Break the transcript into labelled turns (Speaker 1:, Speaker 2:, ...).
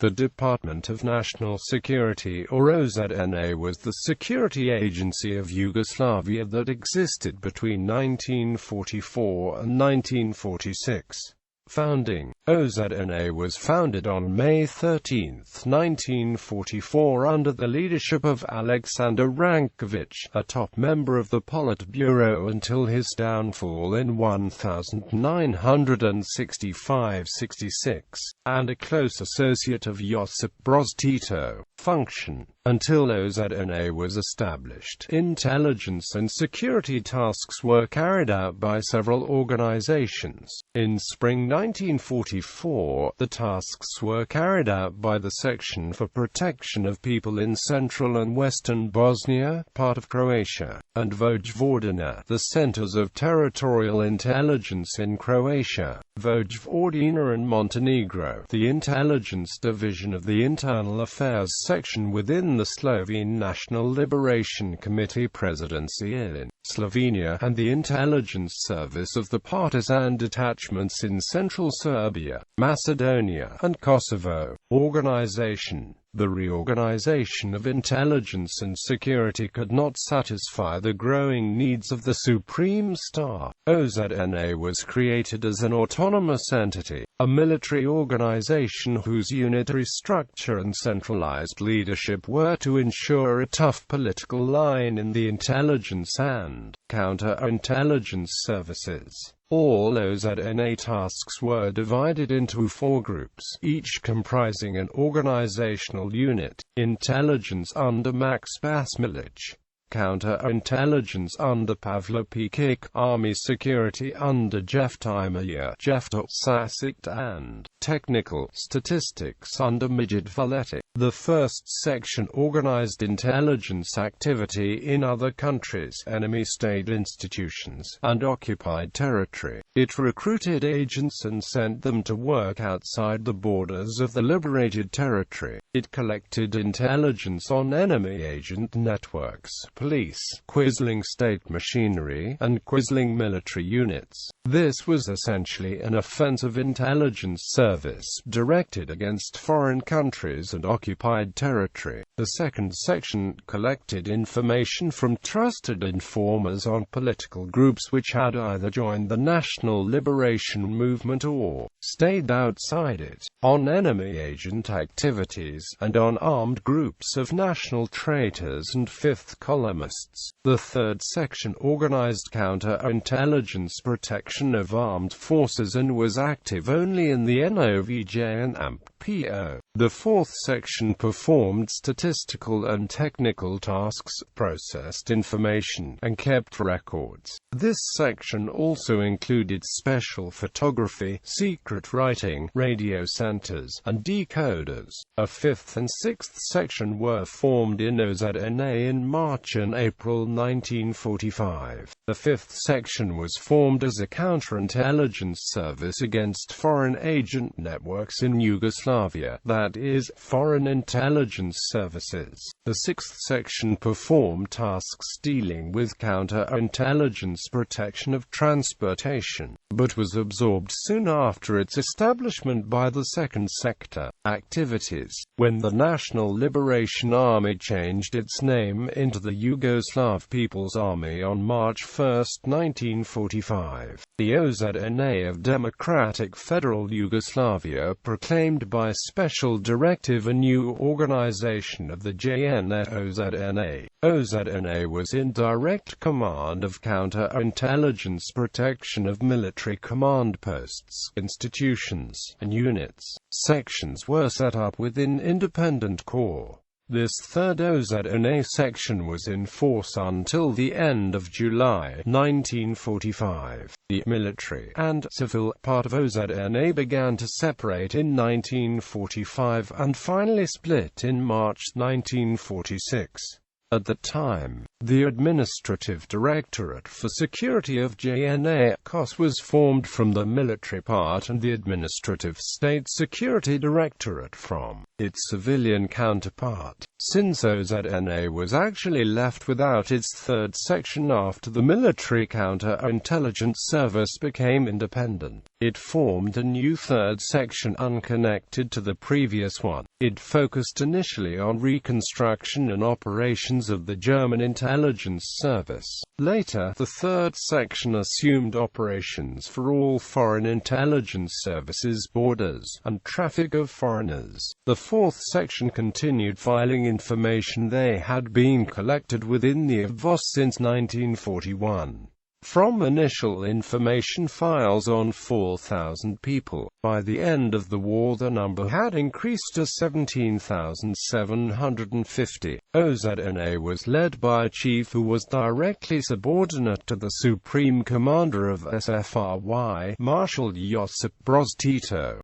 Speaker 1: The Department of National Security, or Ozna, was the security agency of Yugoslavia that existed between 1944 and 1946. Founding. Ozna was founded on May 13, 1944 under the leadership of Aleksandar Rankovic, a top member of the Politburo until his downfall in 1965–66, and a close associate of Josip Broz Tito. Function. Until Ozna was established, intelligence and security tasks were carried out by several organizations. In spring 1944, the tasks were carried out by the Section for Protection of People in Central and Western Bosnia, part of Croatia, and Vojvodina, the centers of territorial intelligence in Croatia, Vojvodina and Montenegro. The Intelligence Division of the Internal Affairs Section within the Slovene National Liberation Committee Presidency in Slovenia, and the Intelligence Service of the partisan detachments in Central Serbia, Macedonia, and Kosovo. Organization. The reorganization of intelligence and security could not satisfy the growing needs of the Supreme Star. Ozna was created as an autonomous entity, a military organization whose unitary structure and centralized leadership were to ensure a tough political line in the intelligence and counterintelligence services. All Ozna tasks were divided into 4 groups, each comprising an organizational unit: intelligence under Max Basmilic, counterintelligence under Pavlo Pekic, army security under Jeftimir Sasic, and technical statistics under Mijid Valeti. The first section organized intelligence activity in other countries, enemy state institutions, and occupied territory. It recruited agents and sent them to work outside the borders of the liberated territory. It collected intelligence on enemy agent networks, police, Quisling state machinery, and Quisling military units. This was essentially an offensive intelligence service directed against foreign countries and occupied territory. The second section collected information from trusted informers on political groups which had either joined the National Liberation Movement or stayed outside it, on enemy agent activities, and on armed groups of national traitors and fifth columnists. The third section organized counterintelligence protection of armed forces and was active only in the NOVJ and AMP-PO. The fourth section performed statistical and technical tasks, processed information, and kept records. This section also included special photography, secret writing, radio centers, and decoders. A fifth and sixth section were formed in Ozna in March and April 1945. The fifth section was formed as a counterintelligence service against foreign agent networks in Yugoslavia, that is, foreign intelligence services. The sixth section performed tasks dealing with counterintelligence protection of transportation, but was absorbed soon after its establishment by the second sector activities, when the National Liberation Army changed its name into the Yugoslav People's Army on March 1, 1945. The Ozna of Democratic Federal Yugoslavia proclaimed by special directive a new organization of the JNA-Ozna. Ozna was in direct command of counterintelligence protection of military command posts, institutions, and units. Sections were set up within independent corps. This third Ozna section was in force until the end of July 1945. The military and civil part of Ozna began to separate in 1945 and finally split in March 1946. At the time, the Administrative Directorate for Security of JNA was formed from the military part and the Administrative State Security Directorate from its civilian counterpart. Since OZNA was actually left without its third section after the military counter-intelligence service became independent, it formed a new third section unconnected to the previous one. It focused initially on reconstruction and operations of the German intelligence service. Later, the third section assumed operations for all foreign intelligence services, borders, and traffic of foreigners. The fourth section continued filing information they had been collected within the AVOS since 1941. From initial information files on 4,000 people, by the end of the war the number had increased to 17,750. OZNA was led by a chief who was directly subordinate to the Supreme Commander of SFRY, Marshal Josip Broz Tito.